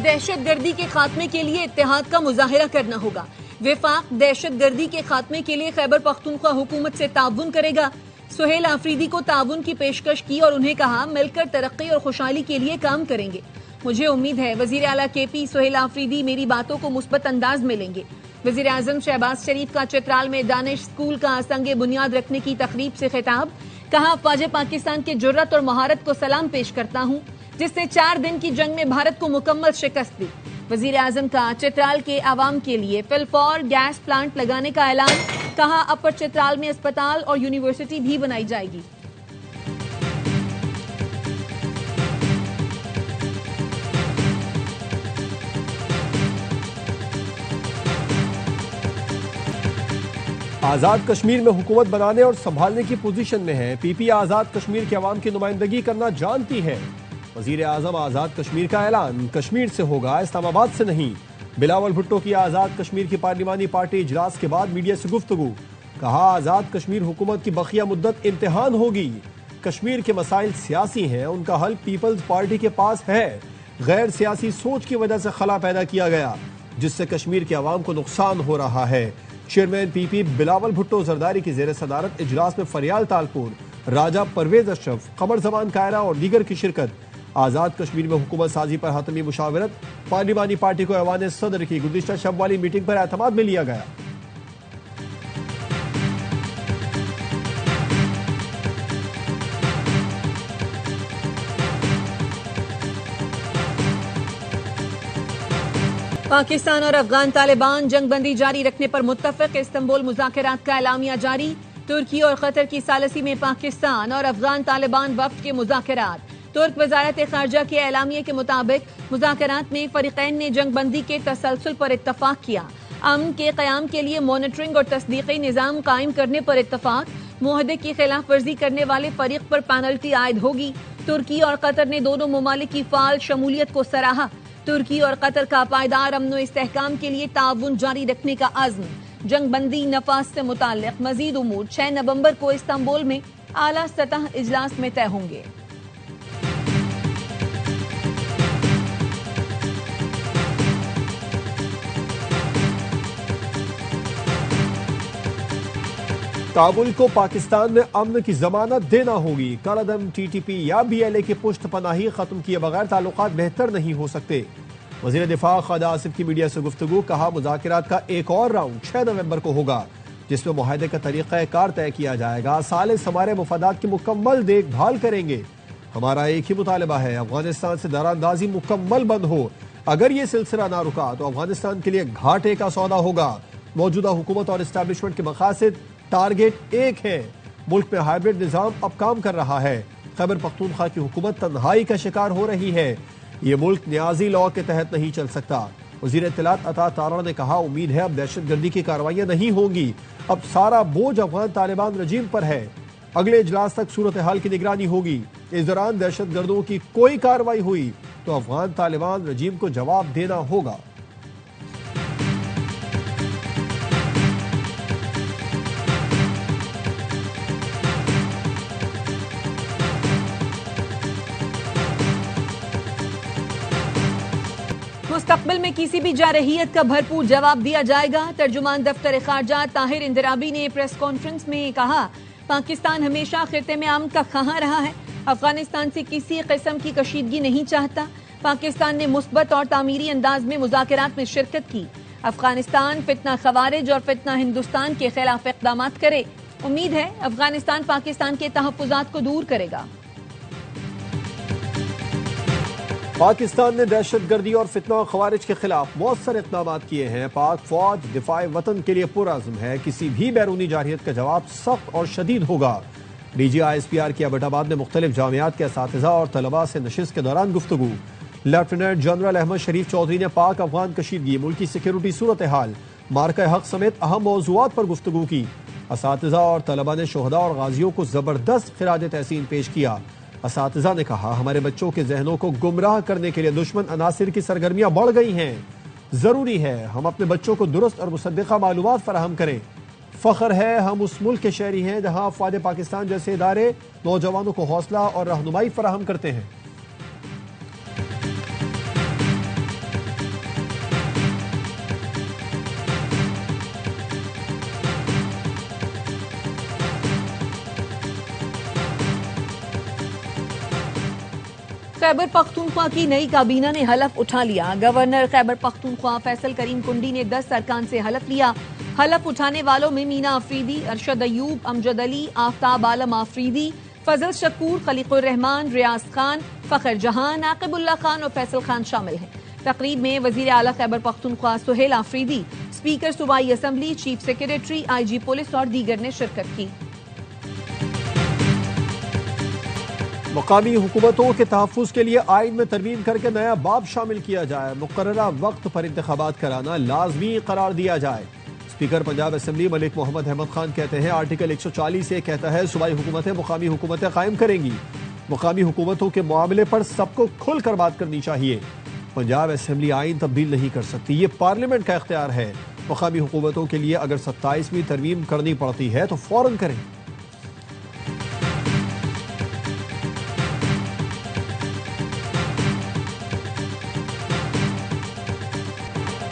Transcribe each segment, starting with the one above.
दहशतगर्दी के खात्मे के लिए इत्तेहाद का मुजाहिरा करना होगा। वफाक दहशतगर्दी के खात्मे के लिए खैबर पख्तूनख्वा हुकूमत से ताउन करेगा। सुहेल आफरीदी को ताउन की पेशकश की और उन्हें कहा मिलकर तरक्की और खुशहाली के लिए काम करेंगे। मुझे उम्मीद है वजीर आला KP सुहेल आफरीदी मेरी बातों को मुस्बत अंदाज में लेंगे। वजीर आजम शहबाज शरीफ का चित्राल में दानिश स्कूल का संगे बुनियाद रखने की तकरीब से खिताब, कहा फौज पाकिस्तान की जुर्रत और महारत को सलाम पेश करता हूँ जिसने 4 दिन की जंग में भारत को मुकम्मल शिकस्त दी। वजीर आजम का चित्राल के आवाम के लिए फिलफौर गैस प्लांट लगाने का ऐलान, कहा अपर चित्राल में अस्पताल और यूनिवर्सिटी भी बनाई जाएगी। आजाद कश्मीर में हुकूमत बनाने और संभालने की पोजीशन में है। PP आजाद कश्मीर के अवाम की नुमाइंदगी करना जानती है। वजीर आजम आजाद कश्मीर का ऐलान कश्मीर से होगा, इस्लामाबाद से नहीं। बिलावल भुट्टो की आजाद कश्मीर की पार्लिमानी पार्टी इजलास के बाद मीडिया से गुफ्तगू, कहा आजाद कश्मीर हुकूमत की बकिया मुद्दत इम्तिहान होगी। कश्मीर के मसाइल सियासी हैं, उनका हल पीपल्स पार्टी के पास है। गैर सियासी सोच की वजह से खला पैदा किया गया जिससे कश्मीर के अवाम को नुकसान हो रहा है। चेयरमैन PP बिलावल भुट्टो जरदारी की जेर सदारत इजलास में फरियाल तालपुर, राजा परवेज अशरफ, कमर जमान कायरा और दीगर की शिरकत। आजाद कश्मीर में हुकूमत साजी पर हतमी मुशावरत, पार्लिमानी पार्टी को ऐवान सदर की गुज़िश्ता शब वाली मीटिंग पर एतमाद में लिया गया। पाकिस्तान और अफगान तालिबान जंगबंदी जारी रखने पर मुत्तफिक, इस्तांबुल मुज़ाकरात का एलामिया जारी। तुर्की और कतर की सालसी में पाकिस्तान और अफगान तालिबान वफ्द के मुज़ाकरात। तुर्क वजारत खारजा के एलामिया के मुताबिक मुज़ाकरात में फरीक़ैन ने जंगबंदी के तसलसल पर इत्तफाक किया। अमन के क़याम के लिए मॉनिटरिंग और तस्दीक़ी निज़ाम कायम करने पर इत्तफाक। मुआहदे की खिलाफ वर्जी करने वाले फरीक पर पेनल्टी आयद होगी। तुर्की और कतर ने दोनों ममालिक की फाल शमूलियत को सराहा। तुर्की और कतर का पायदार अमन व इस्तेहकाम के लिए ताउन जारी रखने का अज़्म। जंगबंदी नफाज से मुताल्लिक़ मज़ीद उमूर 6 नवंबर को इस्तांबुल में आला सतह इजलास में तय होंगे। काबुल को पाकिस्तान में अमन की जमानत देना होगी। कलअदम TTP या BLA की पुष्ट पनाही खत्म किए बगैर ताल्लुकात बेहतर नहीं हो सकते। वज़ीर दिफा ख्वाजा आसिफ की मीडिया से गुफ्तगू, कहा मुज़ाकरात का एक और राउंड 6 नवंबर को होगा जिसमें मुआहदे का तरीक़ा कार तय किया जाएगा। सालिस हमारे मुफादात की मुकम्मल देखभाल करेंगे। हमारा एक ही मुतालबा है, अफगानिस्तान से दरारंदाजी मुकम्मल बंद हो। अगर ये सिलसिला ना रुका तो अफगानिस्तान के लिए घाटे का सौदा होगा। मौजूदा हुकूमत और इस्टेब्लिशमेंट के मकासद टारगेट एक है। मुल्क में हाइब्रिड निज़ाम अब काम कर रहा है। खैबर पख्तूनख्वा की हुकूमत तन्हाई का शिकार हो रही है। ये मुल्क न्याजी लॉ के तहत नहीं चल सकता। वज़ीर इत्तलात अता तारा ने कहा उम्मीद है अब दहशतगर्दी की कार्रवाइयाँ नहीं होंगी। अब सारा बोझ अफगान तालिबान रजीम पर है। अगले इजलास तक सूरत हाल की निगरानी होगी। इस दौरान दहशतगर्दों की कोई कार्रवाई हुई तो अफगान तालिबान रजीम को जवाब देना होगा। मुस्तकबिल में किसी भी जारहियत का भरपूर जवाब दिया जाएगा। तर्जुमान दफ्तर खारजा ताहिर इंदिराबी ने प्रेस कॉन्फ्रेंस में कहा पाकिस्तान हमेशा खिते में अमन का ख़्वाह रहा है। अफगानिस्तान से किसी किस्म की कशीदगी नहीं चाहता। पाकिस्तान ने मुस्बत और तामीरी अंदाज में मुज़ाकरात में शिरकत की। अफगानिस्तान फितना खवारिज और फितना हिंदुस्तान के खिलाफ इक़दाम करे। उम्मीद है अफगानिस्तान पाकिस्तान के तहफ़्फ़ुज़ात को दूर करेगा। पाकिस्तान ने दहशतगर्दी और फितना और खवारिज के खिलाफ मौसर इक़दाम किए हैं। पाक फौज दिफाए वतन के लिए पुरअज़्म है। किसी भी बैरूनी जारहियत का जवाब सख्त और शदीद होगा। DG ISPR की एबटाबाद में मुख्तलिफ जामियात के असातिज़ा और तलबा से नशिस्त के दौरान गुफ्तगू। लेफ्टिनेंट जनरल अहमद शरीफ चौधरी ने पाक अफगान कशीदगी, मुल्की सिक्योरिटी सूरत हाल, मार्का हक समेत अहम मौज़ूआत पर गुफ्तगू की। असातिज़ा और तलबा ने शोहदा और गाजियों को ज़बरदस्त खिराज तहसीन पेश किया। असातिज़ा ने कहा हमारे बच्चों के जहनों को गुमराह करने के लिए दुश्मन अनासिर की सरगर्मियां बढ़ गई हैं। जरूरी है हम अपने बच्चों को दुरुस्त और मुसद्दिक़ा मालूमात फराहम करें। फ़ख्र है हम उस मुल्क के शहरी हैं जहां अफ़वाद पाकिस्तान जैसे इदारे नौजवानों को हौसला और रहनुमाई फराहम करते हैं। खैबर पख्तूनख्वा की नई काबीना ने हलफ उठा लिया। गवर्नर खैबर पख्तूनख्वा फैसल करीम कुंडी ने 10 अरकान से हलफ लिया। हलफ उठाने वालों में मीना अफरीदी, अरशद अयूब, अमजद अली, आफ्ताब आलम आफरीदी, फजल शकूर, खलीकुर रहमान, रियाज खान, फखर जहान, आकिबुल्ला खान और फैसल खान शामिल हैं। तकरीब में वजीर आला खैबर पख्तूनख्वा सुहेल आफरीदी, स्पीकर सूबाई assembly, chief secretary, IG police और दीगर ने शिरकत की। मकामी हुकूमतों के तहफ़्फ़ुज़ के लिए आइन में तरमीम करके नया बाब शामिल किया जाए। मुकर्ररा वक्त पर इंतखाबात कराना लाजमी करार दिया जाए। स्पीकर पंजाब असम्बली मलिक मोहम्मद अहमद खान कहते हैं आर्टिकल 140 कहता है सूबाई हुकूमतें मुकामी हुकूमतें कायम करेंगी। मुकामी हुकूमतों के मामले पर सबको खुलकर बात करनी चाहिए। पंजाब असम्बली आइन तब्दील नहीं कर सकती, ये पार्लियामेंट का इख्तियार है। मुकामी हुकूमतों के लिए अगर 27वीं तरमीम करनी पड़ती है तो फौरन करें।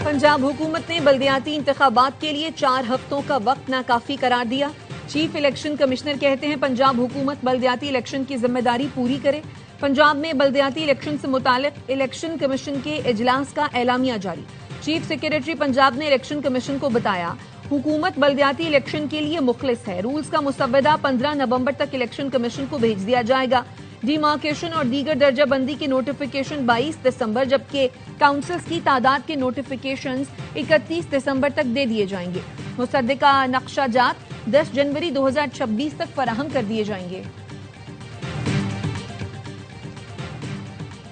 पंजाब हुकूमत ने बल्दियाती इंतखाबात के लिए 4 हफ्तों का वक्त नाकाफी करार दिया। चीफ इलेक्शन कमिश्नर कहते हैं पंजाब हुकूमत बल्दियाती इलेक्शन की जिम्मेदारी पूरी करे। पंजाब में बल्दियाती इलेक्शन से मुतालिक इलेक्शन कमीशन के इजलास का एलामिया जारी। चीफ सेक्रेटरी पंजाब ने इलेक्शन कमीशन को बताया हुकूमत बल्दियाती इलेक्शन के लिए मुखलिस है। रूल्स का मुसव्वदा 15 नवंबर तक इलेक्शन कमीशन को भेज दिया जाएगा। डिमार्केशन और दीगर दर्जा बंदी के नोटिफिकेशन 22 दिसंबर जबकि काउंसिल्स की तादाद के नोटिफिकेशन 31 दिसंबर तक दे दिए जाएंगे। मुसद्दिका नक्शा जात 10 जनवरी 2026 तक फराहम कर दिए जाएंगे।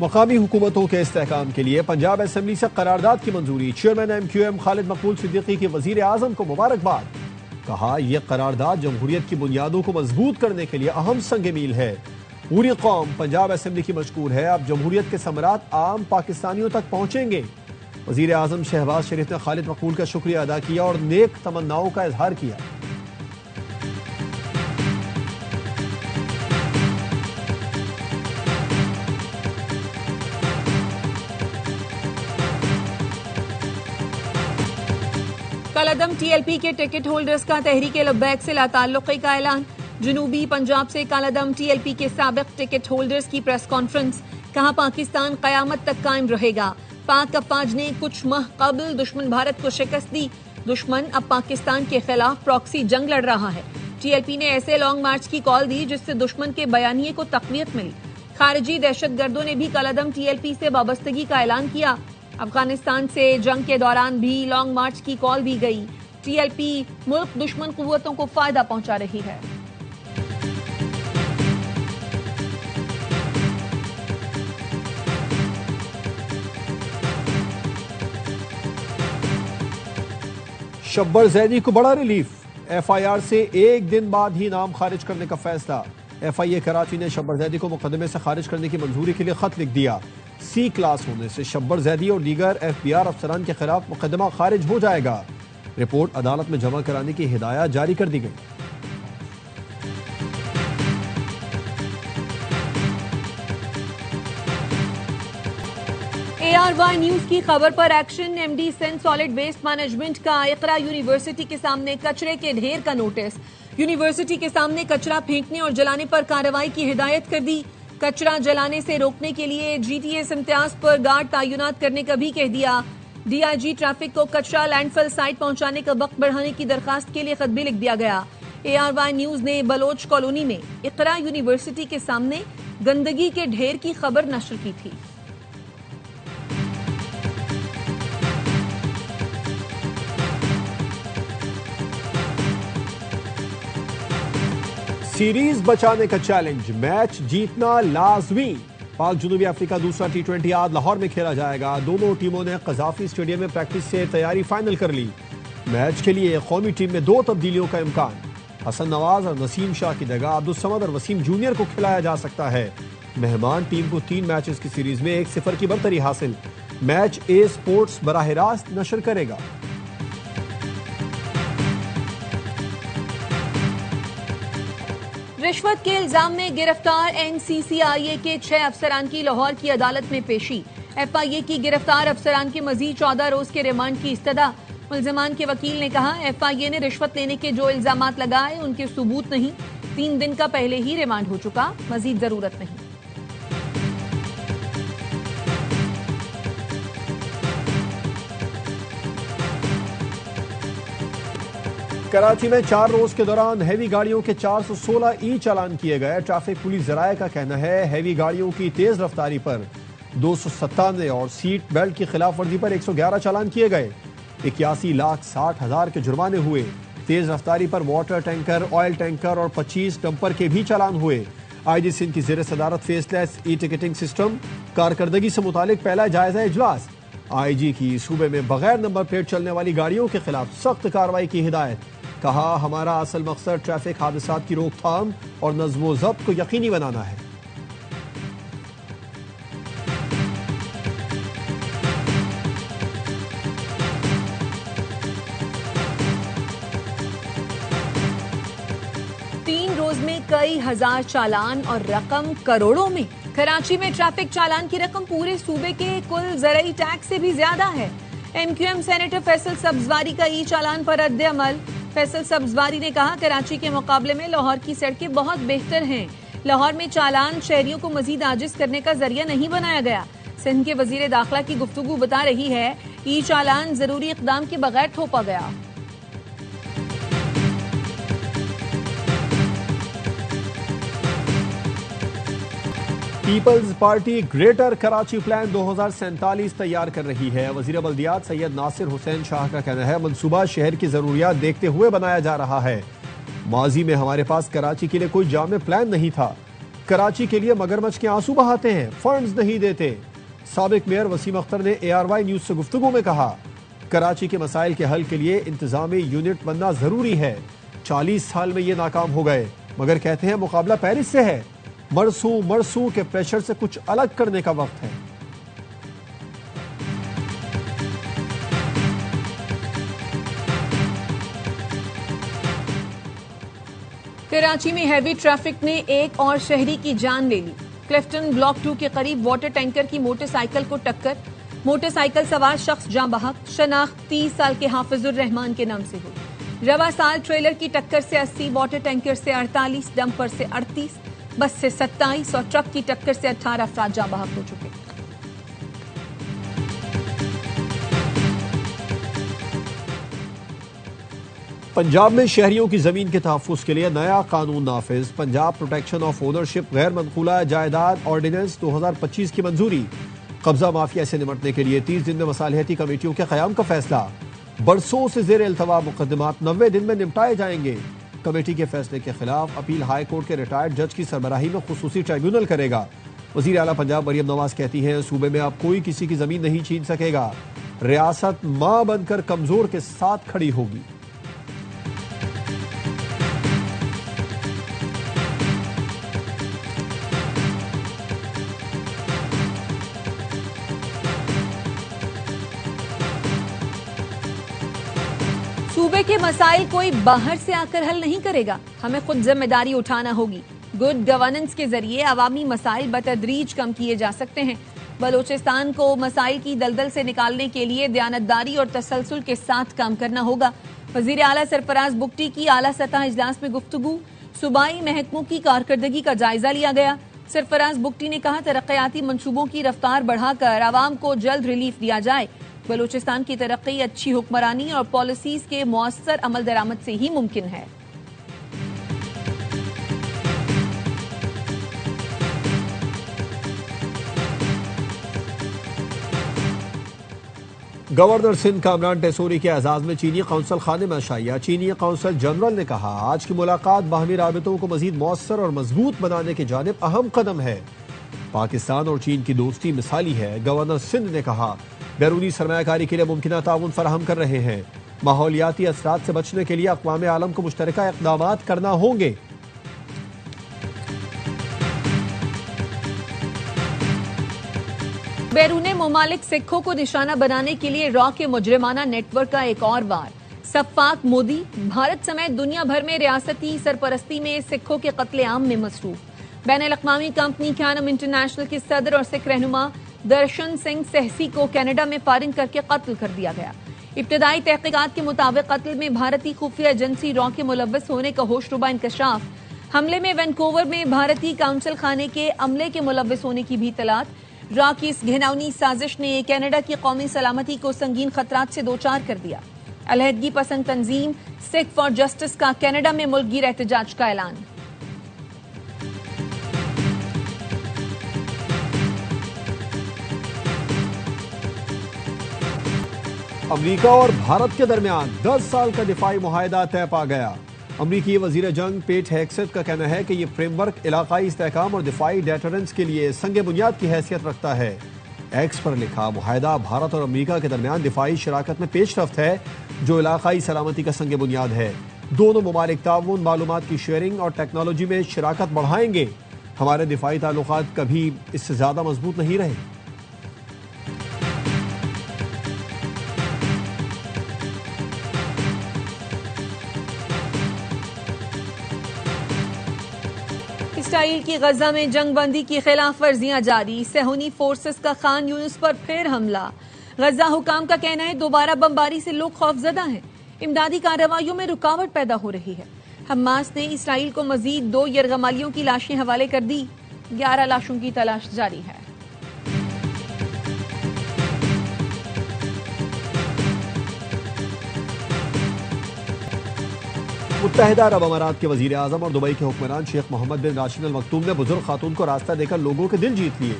मकामी हुकूमतों के इस्तेहकाम के लिए पंजाब असम्बली से करारदाद की मंजूरी। चेयरमैन MQM खालिद मकबूल सिद्दीकी की वजीर आजम को मुबारकबाद। कहा यह करारदाद जमहूरियत की बुनियादों को मजबूत करने के लिए अहम संग मील है। पूरी कौम पंजाब असम्बली की मशकूर है। अब जमहूरियत के समरात आम पाकिस्तानियों तक पहुंचेंगे। वजीर आजम शहबाज शरीफ ने खालिद मकबूल का शुक्रिया अदा किया और नेक तमन्नाओं का इजहार किया। कलअदम TLP के टिकट होल्डर्स का तहरीक लब्बैक से लाताल्लुक़ी का ऐलान। जनूबी पंजाब से कलअदम TLP के साबिक टिकट होल्डर्स की प्रेस कॉन्फ्रेंस। कहा पाकिस्तान कयामत तक कायम रहेगा। पाक अफवाज ने कुछ माह कबल दुश्मन भारत को शिकस्त दी। दुश्मन अब पाकिस्तान के खिलाफ प्रॉक्सी जंग लड़ रहा है। TLP ने ऐसे लॉन्ग मार्च की कॉल दी जिससे दुश्मन के बयानिए को तक़वियत मिली। खारिजी दहशतगर्दों ने भी कलअदम TLP से वाबस्तगी का ऐलान किया। अफगानिस्तान से जंग के दौरान भी लॉन्ग मार्च की कॉल दी गई। TLP मुल्क दुश्मन कुव्वतों को फायदा पहुंचा रही है। शब्बर जैदी को बड़ा रिलीफ। FIR से एक दिन बाद ही नाम खारिज करने का फैसला। FIA कराची ने शब्बर जैदी को मुकदमे से खारिज करने की मंजूरी के लिए खत लिख दिया। C क्लास होने से शब्बर जैदी और दीगर FBR अफसरान के खिलाफ मुकदमा खारिज हो जाएगा। रिपोर्ट अदालत में जमा कराने की हिदायत जारी कर दी गई। ARY न्यूज की खबर पर action. MD Sindh solid waste management का इकरा यूनिवर्सिटी के सामने कचरे के ढेर का नोटिस। यूनिवर्सिटी के सामने कचरा फेंकने और जलाने पर कार्रवाई की हिदायत कर दी। कचरा जलाने से रोकने के लिए GTS इम्तियाज पर गार्ड तैनात करने का भी कह दिया। DIG ट्रैफिक को कचरा लैंडफिल साइट पहुंचाने का वक्त बढ़ाने की दरखास्त के लिए खत भी लिख दिया गया। ARY न्यूज ने बलोच कॉलोनी में इकरा यूनिवर्सिटी के सामने गंदगी के ढेर की खबर नशर की थी। सीरीज बचाने का चैलेंज, मैच जीतना लाजमी। पाक जनूबी अफ्रीका दूसरा T20 आज लाहौर में खेला जाएगा। दोनों टीमों ने कजाफी स्टेडियम में प्रैक्टिस से तैयारी फाइनल कर ली। मैच के लिए कौमी टीम में 2 तब्दीलियों का इम्कान। हसन नवाज और नसीम शाह की जगह अब्दुल समद और वसीम जूनियर को खिलाया जा सकता है। मेहमान टीम को 3 मैचेस की सीरीज में 1-0 की बरतरी हासिल। मैच A स्पोर्ट्स बराह रास्त नशर करेगा। रिश्वत के इल्जाम में गिरफ्तार NCCIA के 6 अफसरान की लाहौर की अदालत में पेशी। FIA की गिरफ्तार अफसरान के मजीद 14 रोज के रिमांड की इस्तदा। मुल्जिमान के वकील ने कहा FIA ने रिश्वत लेने के जो इल्जामात लगाए उनके सबूत नहीं। 3 दिन का पहले ही रिमांड हो चुका, मजीद जरूरत नहीं। कराची में 4 रोज के दौरान हैवी गाड़ियों के 416 ई चालान किए गए। ट्रैफिक पुलिस जराये का कहना है हैवी गाड़ियों की तेज रफ्तारी पर 297 और सीट बेल्ट की खिलाफ वर्जी पर 111 चालान किए गए। 81,60,000 के जुर्माने हुए। तेज रफ्तारी पर वाटर टैंकर, ऑयल टैंकर और 25 डंपर के भी चालान हुए। आईजी सिंध की जेर सदारत फेसलेस ई टिकटिंग सिस्टम कारकर्दगी से मुतालिक पहला जायजा इजलास। आईजी की सूबे में बगैर नंबर प्लेट चलने वाली गाड़ियों के खिलाफ सख्त कार्रवाई की हिदायत। कहा हमारा असल मकसद ट्रैफिक हादसात की रोकथाम और नज़्मो ज़ब्त को यकीनी बनाना है। में कई हजार चालान और रकम करोड़ों में। कराची में ट्रैफिक चालान की रकम पूरे सूबे के कुल ज़रई टैक्स से भी ज्यादा है। एमक्यूएम सेनेटर फैसल सब्जवारी का ई चालान पर रद्द अमल। फैसल सब्जवारी ने कहा कराची के मुकाबले में लाहौर की सड़कें बहुत बेहतर हैं। लाहौर में चालान शहरियों को मजीद आजिज करने का जरिया नहीं बनाया गया। सिंध के वजीर दाखिला की गुफ्तगू बता रही है ई चालान जरूरी इकदाम के बगैर थोपा गया। पीपल्स पार्टी ग्रेटर कराची प्लान 2047 तैयार कर रही है। वजीर बल्दियात सैयद नासिर हुसैन शाह का कहना है मंसूबा शहर की जरूरियात देखते हुए बनाया जा रहा है। माजी में हमारे पास कराची के लिए कोई जामे प्लान नहीं था। कराची के लिए मगरमच्छ के आंसू बहाते हैं, फंड्स नहीं देते। साबिक मेयर वसीम अख्तर ने ARY न्यूज से गुफ्तगू में कहा कराची के मसाइल के हल के लिए इंतजामी यूनिट बनना जरूरी है। 40 साल में ये नाकाम हो गए मगर कहते हैं मुकाबला पेरिस से है। मरसू के प्रेशर से कुछ अलग करने का वक्त है। कराची में हैवी ट्रैफिक ने एक और शहरी की जान ले ली। क्लिफ्टन ब्लॉक 2 के करीब वाटर टैंकर की मोटरसाइकिल को टक्कर। मोटरसाइकिल सवार शख्स जाँ बहक। शनाख्त 30 साल के हाफिजुर रहमान के नाम से हुई। रवा साल ट्रेलर की टक्कर से 80, वाटर टैंकर से 48, डंपर से 38, बस से 27 और ट्रक की टक्कर से 18 अफराद जाँ बहक हो चुके। पंजाब में शहरियों की जमीन के तहफ्फुज़ के लिए नया कानून नाफिज। पंजाब प्रोटेक्शन ऑफ ओनरशिप गैर मनकूला जायदाद ऑर्डिनेंस 2025 की मंजूरी। कब्जा माफिया से निपटने के लिए 30 दिन में मसालिहती कमेटियों के क़याम का फैसला। बरसों से जेर इल्तवा मुकदमात 90 दिन में निपटाए जाएंगे। कमेटी के फैसले के खिलाफ अपील हाई कोर्ट के रिटायर्ड जज की सरबराही में खुसूसी ट्राइब्यूनल करेगा। वजीर आला पंजाब मरियम नवाज कहती हैं सूबे में अब कोई किसी की जमीन नहीं छीन सकेगा। रियासत मां बनकर कमजोर के साथ खड़ी होगी। सूबे के मसाइल कोई बाहर से आकर हल नहीं करेगा, हमें खुद जिम्मेदारी उठाना होगी। गुड गवर्नेंस के जरिए अवामी मसाइल बतदरीज कम किए जा सकते हैं। बलोचिस्तान को मसाइल की दलदल से निकालने के लिए दयानतदारी और तसलसल के साथ काम करना होगा। वजीर आला सरफराज बुगटी की आला सतह इजलास में गुफ्तगू। सूबाई महकमों की कारकर्दगी का जायजा लिया गया। सरफराज बुगटी ने कहा तरक्याती मंसूबों की रफ्तार बढ़ाकर आवाम को जल्द रिलीफ दिया जाए। बलूचिस्तान की तरक्की अच्छी हुक्मरानी और पॉलिसीज के मुअस्सर अमल दरामद से ही मुमकिन है। गवर्नर सिंध कामरान टेसोरी के एजाज में चीनी कौंसल खाने में अशाइया। चीनी कौंसल जनरल ने कहा आज की मुलाकात बाहमी राबितों को मजीद मौसर और मजबूत बनाने की जानिब अहम कदम है। पाकिस्तान और चीन की दोस्ती मिसाली है। गवर्नर सिंध ने कहा बैरूनी सरमायाकारी के लिए मुमकिन ताउन फराहम कर रहे हैं। माहौलियाती असरात से बचने के लिए अक़वाम आलम को मुश्तरका इक़दामात करना होंगे। बैरूनी मुमालिक सिखों को निशाना बनाने के लिए रॉ के मुजरिमाना नेटवर्क का एक और वार। सफ़ाक मोदी भारत समेत दुनिया भर में रियासती सरपरस्ती में सिखों के कत्लेआम में मसरूफ। बैनुल अक़वामी कंपनी कैनम इंटरनेशनल के सदर और सिख रहनुमा दर्शन सिंह सहसी को कनाडा में फायरिंग करके कत्ल कर दिया गया। इब्तदाई तहकीकात के मुताबिक कत्ल में भारतीय खुफिया एजेंसी रॉ के मुलव्वस होने का होशरुबा इंकशाफ। हमले में वैनकूवर में भारतीय काउंसिल खाने के अमले के मुलव्वस होने की भी इतलात। रॉ की इस घिनौनी साजिश ने कनाडा की कौमी सलामती को संगीन खतरात से दो चार कर दिया। अलहदगी पसंद तंजीम सिख फॉर जस्टिस का कनाडा में मुल्कगीर एहतजाज का ऐलान। अमेरिका और भारत के दरमियान 10 साल का दिफाई मुआहदा तय पा गया। अमरीकी वजीर जंग पेट हेग्सेथ का कहना है कि यह फ्रेमवर्क इलाकाई इस्तेहकाम और दिफाई डेटरेंस के लिए संग बुनियाद की हैसियत रखता है। एक्स पर लिखा मुआहदा भारत और अमरीका के दरमियान दिफाई शराकत में पेशरफ्त है, जो इलाकाई सलामती का संग बुनियाद है। दोनों ममालिक ताउन, मालूमात की शेयरिंग और टेक्नोलॉजी में शराकत बढ़ाएंगे। हमारे दिफाई ताल्लुकात कभी इससे ज्यादा मजबूत नहीं रहे। इसराइल की गजा में जंगबंदी की खिलाफ वर्जियां जारी, सहूनी फोर्सेस का खान यूनुस पर फिर हमला। गजा हुकाम का कहना है दोबारा बमबारी से लोग खौफजदा हैं। इमदादी कार्रवाइयों में रुकावट पैदा हो रही है। हमास ने इसराइल को मजीद 2 यरगमालियों की लाशें हवाले कर दी। 11 लाशों की तलाश जारी है। मुत्तहिदा अरब अमारात के वजीर आजम और दुबई के हुक्मरान शेख मोहम्मद बिन राशिद अल मक्तूम ने बुजुर्ग खातून को रास्ता देकर लोगों के दिल जीत लिए।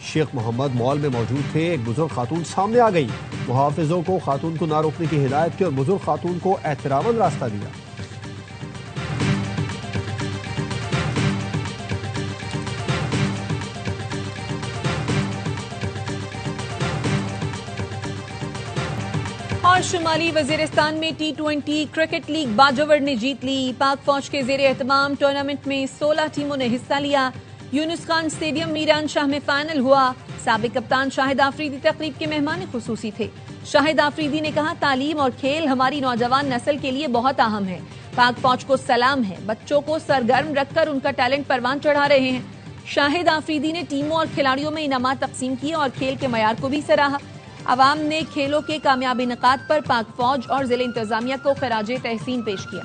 शेख मोहम्मद मॉल में मौजूद थे, एक बुजुर्ग खातून सामने आ गई। मुहाफिजों को खातून को ना रोकने की हिदायत की और बुजुर्ग खातून को एहतरामन रास्ता दिया। और शुमाली वजीरिस्तान में T20 क्रिकेट लीग बाजोवर ने जीत ली। पाक फौज के जेर एहतमाम टूर्नामेंट में 16 टीमों ने हिस्सा लिया। यूनुस खान स्टेडियम मीरान शाह में फाइनल हुआ। साबिक कप्तान शाहिद आफरीदी तकरीब के मेहमान खुसूसी थे। शाहिद आफरीदी ने कहा, तालीम और खेल हमारी नौजवान नस्ल के लिए बहुत अहम है। पाक फौज को सलाम है, बच्चों को सरगर्म रखकर उनका टैलेंट परवान चढ़ा रहे हैं। शाहिद आफरीदी ने टीमों और खिलाड़ियों में इनामात तकसीम किए और खेल के मयार को भी सराहा। अवाम ने खेलों के कामयाब इनकाद पर पाक फौज और जिले इंतजामिया को खराजे तहसीन पेश किया।